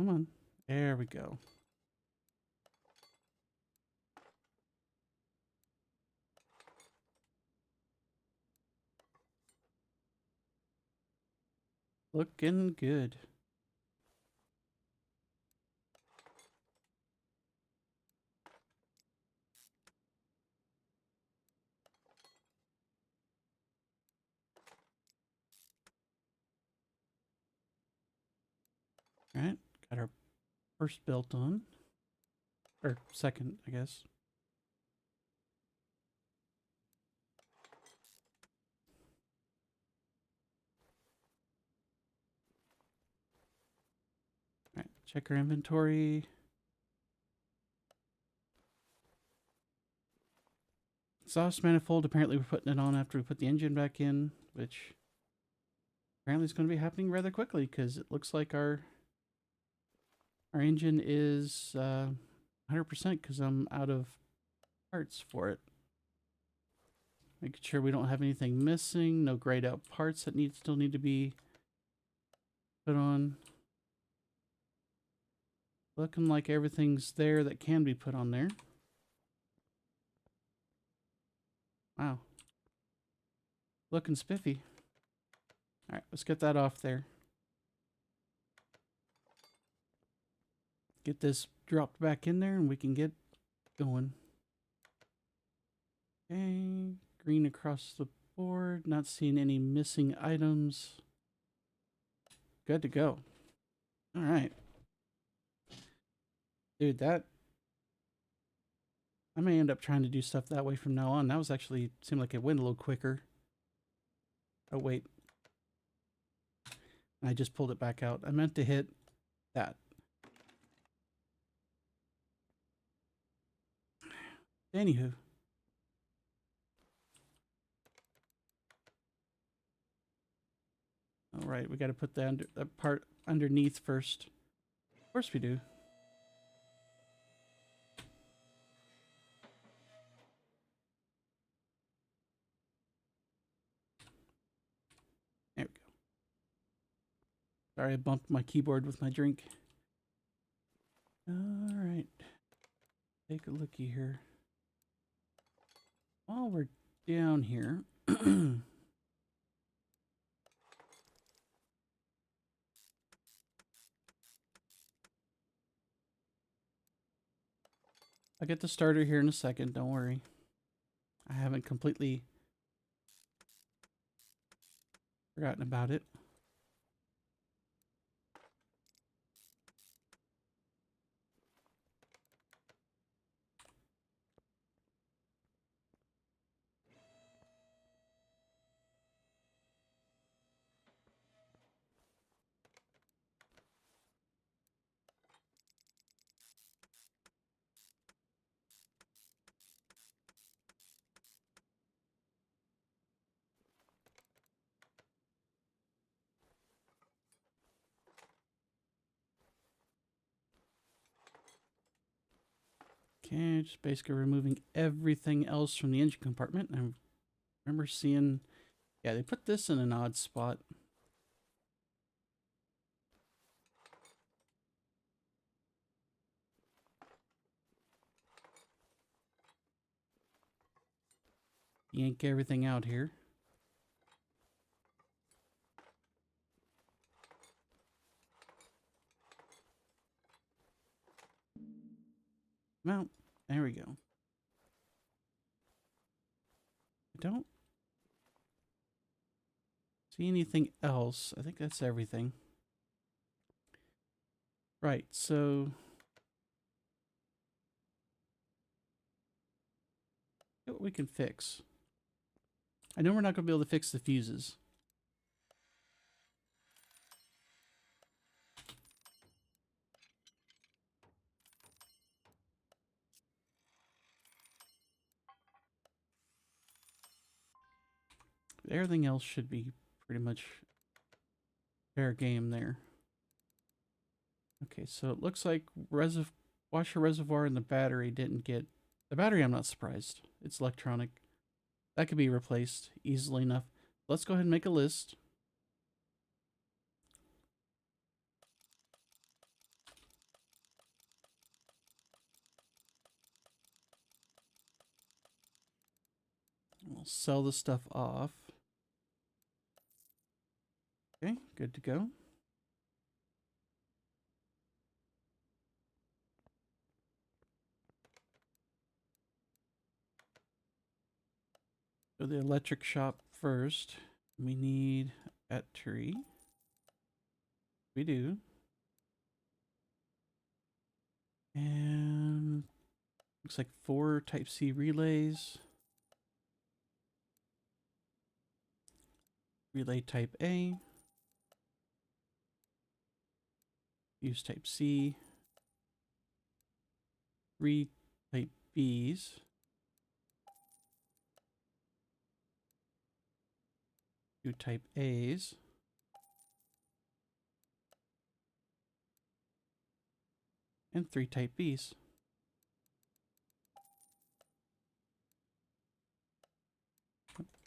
Come on. There we go. Looking good. All right, got our first belt on. Or second, I guess. All right, check our inventory. Exhaust manifold, apparently we're putting it on after we put the engine back in, which apparently is going to be happening rather quickly because it looks like our engine is 100% because I'm out of parts for it. Making sure we don't have anything missing, no grayed out parts that still need to be put on. Looking like everything's there that can be put on there. Wow. Looking spiffy. All right, let's get that off there. Get this dropped back in there and we can get going. Okay, green across the board. Not seeing any missing items. Good to go. All right. Dude, that... I may end up trying to do stuff that way from now on. That was actually... seemed like it went a little quicker. Oh, wait. I just pulled it back out. I meant to hit that. Anywho. All right, we got to put that part underneath first. Of course we do. There we go. Sorry, I bumped my keyboard with my drink. All right. Take a looky here. While we're down here, I'll get the starter here in a second. Don't worry. I haven't completely forgotten about it. Okay, just basically removing everything else from the engine compartment. I remember seeing, yeah, they put this in an odd spot. Yank everything out here. Well, there we go. I don't see anything else. I think that's everything. Right, so what we can fix. I know we're not going to be able to fix the fuses. Everything else should be pretty much fair game there. Okay, so it looks like washer reservoir and the battery didn't get... The battery, I'm not surprised. It's electronic. That could be replaced easily enough. Let's go ahead and make a list. We'll sell the stuff off. Okay, good to go. So the electric shop first. We need battery. We do. And looks like 4 Type-C relays. Relay type A. Fuse type C. 3 type Bs. 2 type As. And 3 type Bs.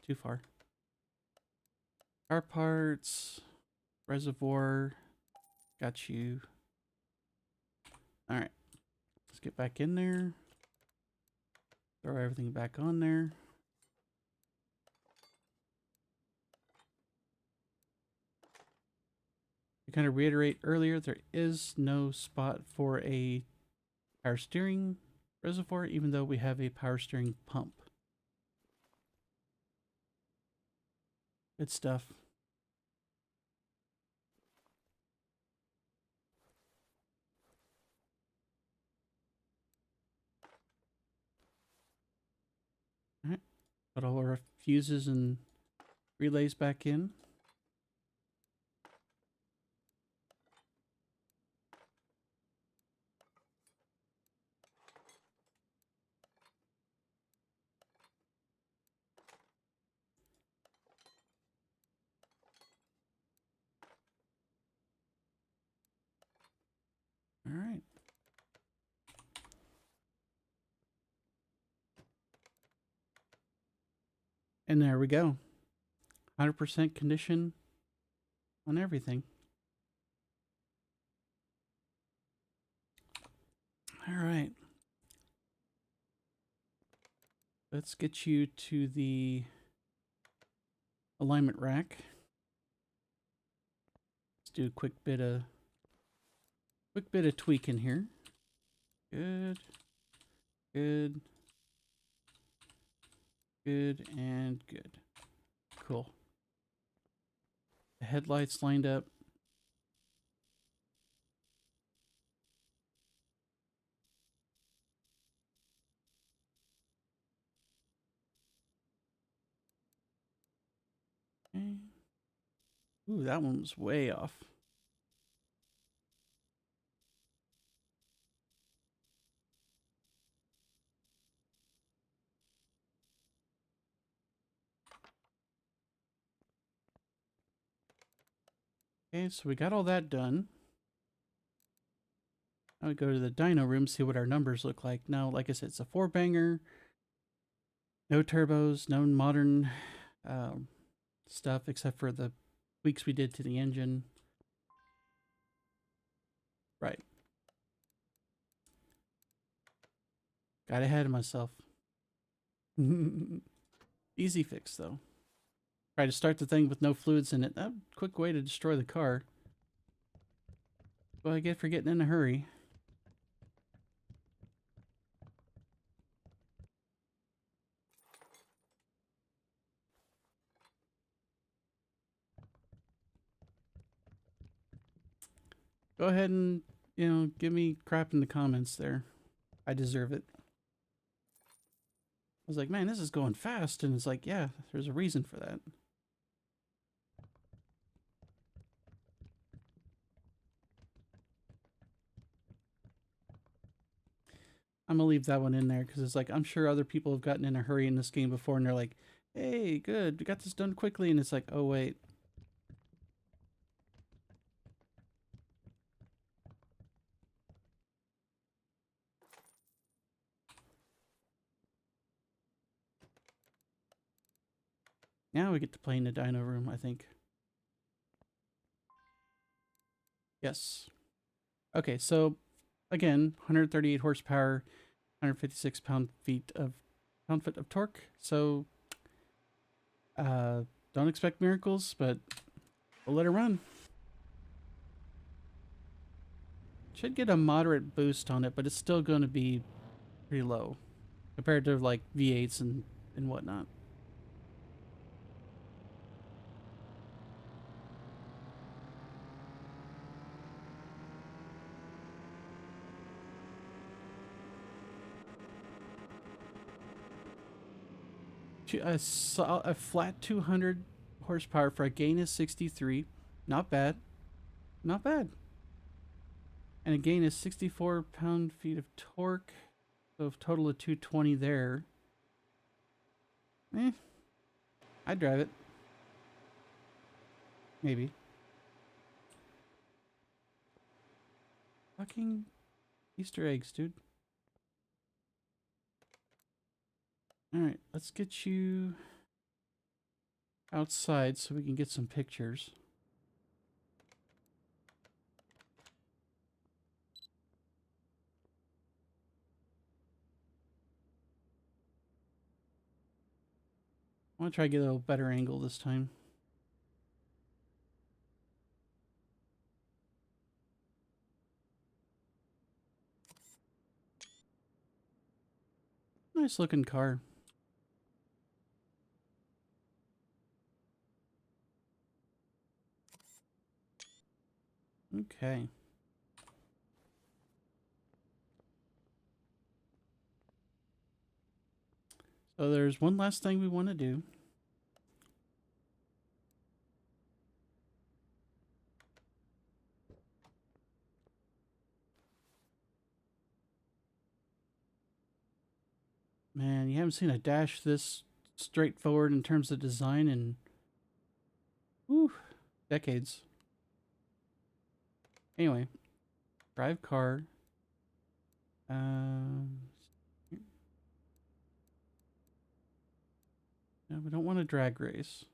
Too far. Car parts. Reservoir. Got you. Alright. Let's get back in there. Throw everything back on there. To kind of reiterate earlier, there is no spot for a power steering reservoir, even though we have a power steering pump. Good stuff. All right, put all our fuses and relays back in. All right. And there we go. 100% condition on everything. All right. Let's get you to the alignment rack. Let's do a quick bit of tweaking here. Good. Good. Good and good. Cool. The headlights lined up. Okay. Ooh, that one was way off. Okay, so we got all that done. Now we go to the dyno room, see what our numbers look like. Now, like I said, it's a 4-banger. No turbos, no modern stuff, except for the tweaks we did to the engine. Right. Got ahead of myself. Easy fix, though. Try to start the thing with no fluids in it. That quick way to destroy the car. Well, I get for getting in a hurry. Go ahead and, you know, give me crap in the comments there. I deserve it. I was like, man, this is going fast. And it's like, yeah, there's a reason for that. I'm gonna leave that one in there because it's like, I'm sure other people have gotten in a hurry in this game before and they're like, hey, good, we got this done quickly. And it's like, oh, wait. Now we get to play in the dyno room, I think. Yes. Okay, so again, 138 horsepower, 156 pound-foot of torque. So Don't expect miracles, but we'll let it run. Should get a moderate boost on it, but it's still going to be pretty low compared to like V8s and whatnot. I saw a flat 200 horsepower for a gain of 63. Not bad. Not bad. And a gain is 64 pound-feet of torque. So a total of 220 there. I'd drive it. Maybe. Fucking Easter eggs, dude. Alright, let's get you outside so we can get some pictures. I want to try to get a little better angle this time. Nice looking car. Okay. So there's one last thing we want to do. Man, you haven't seen a dash this straightforward in terms of design in decades. Anyway, drive car. No, we don't want a drag race.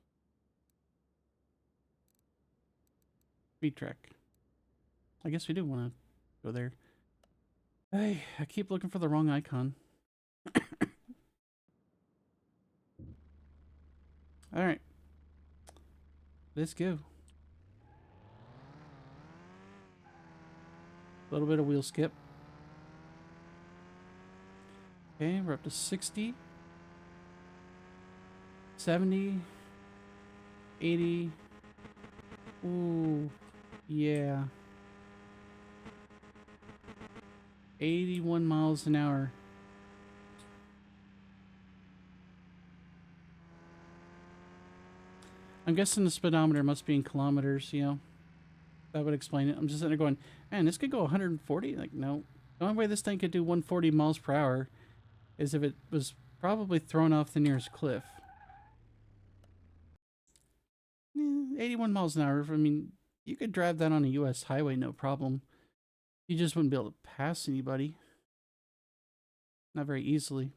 Speed track. I guess we do want to go there. Hey, I keep looking for the wrong icon. All right. Let's go. A little bit of wheel skip. Okay, we're up to 60, 70, 80. Ooh, yeah. 81 miles an hour. I'm guessing the speedometer must be in kilometers, you know. That would explain it. I'm just sitting there going, man, this could go 140. Like, no. The only way this thing could do 140 miles per hour is if it was probably thrown off the nearest cliff. 81 miles an hour. I mean, you could drive that on a U.S. highway, no problem. You just wouldn't be able to pass anybody. Not very easily.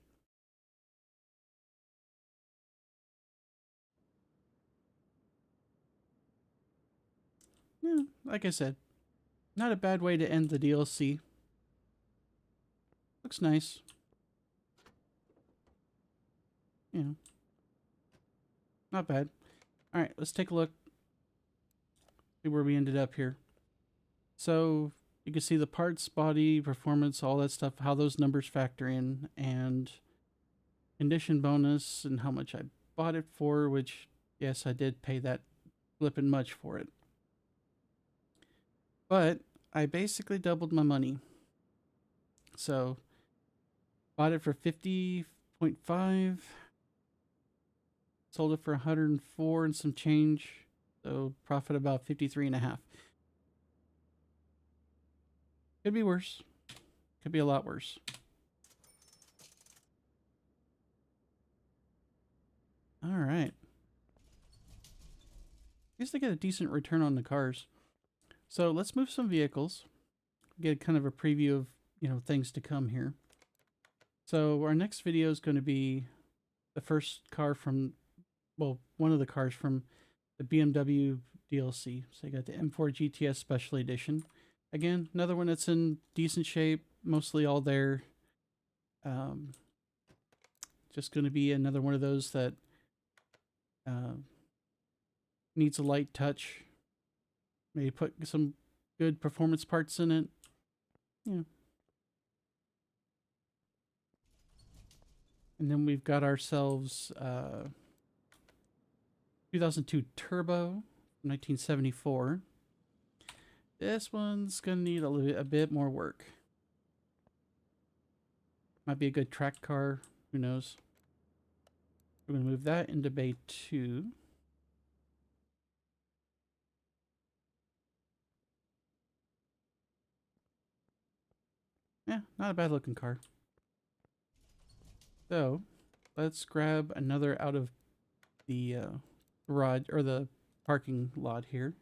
Yeah, like I said, not a bad way to end the DLC. Looks nice. You know, not bad. All right, let's take a look. See where we ended up here. So you can see the parts, body, performance, all that stuff, how those numbers factor in, and condition bonus, and how much I bought it for, which, yes, I did pay that flippin' much for it. But I basically doubled my money. So bought it for 50.5, sold it for 104 and some change, so profit about 53.5. Could be worse. Could be a lot worse. All right. I guess they get a decent return on the cars. So let's move some vehicles. Get kind of a preview of, you know, things to come here. So our next video is going to be the first car from, well, one of the cars from the BMW DLC. So you got the M4 GTS Special Edition. Again, another one that's in decent shape, mostly all there. Just going to be another one of those that Needs a light touch. Maybe put some good performance parts in it. Yeah. And then we've got ourselves 2002 Turbo, 1974. This one's gonna need a bit more work. Might be a good track car. Who knows? We're gonna move that into bay 2. Yeah, not a bad looking car. So let's grab another out of the garage or the parking lot here.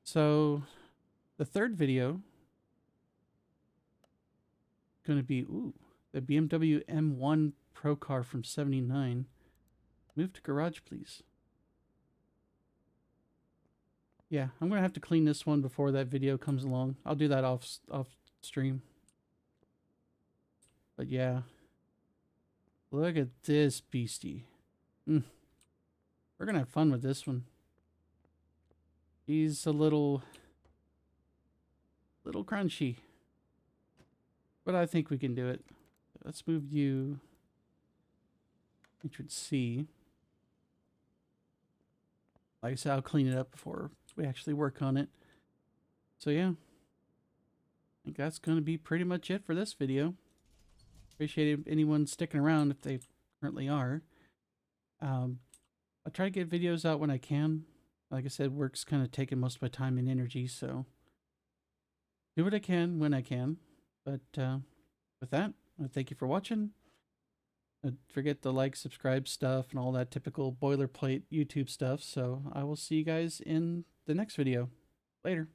So the third video is going to be the BMW M1 Pro car from '79. Move to garage, please. Yeah, I'm gonna have to clean this one before that video comes along. I'll do that off stream. But yeah, look at this beastie. We're gonna have fun with this one. He's a little crunchy, but I think we can do it. Let's move you entrance C. Like I said, I'll clean it up before we actually work on it. So yeah, I think that's going to be pretty much it for this video. Appreciate anyone sticking around if they currently are. I try to get videos out when I can. Like I said, work's kind of taking most of my time and energy, so do what I can when I can. But with that, thank you for watching. Don't forget the like, subscribe stuff, and all that typical boilerplate YouTube stuff. So I will see you guys in the next video. Later.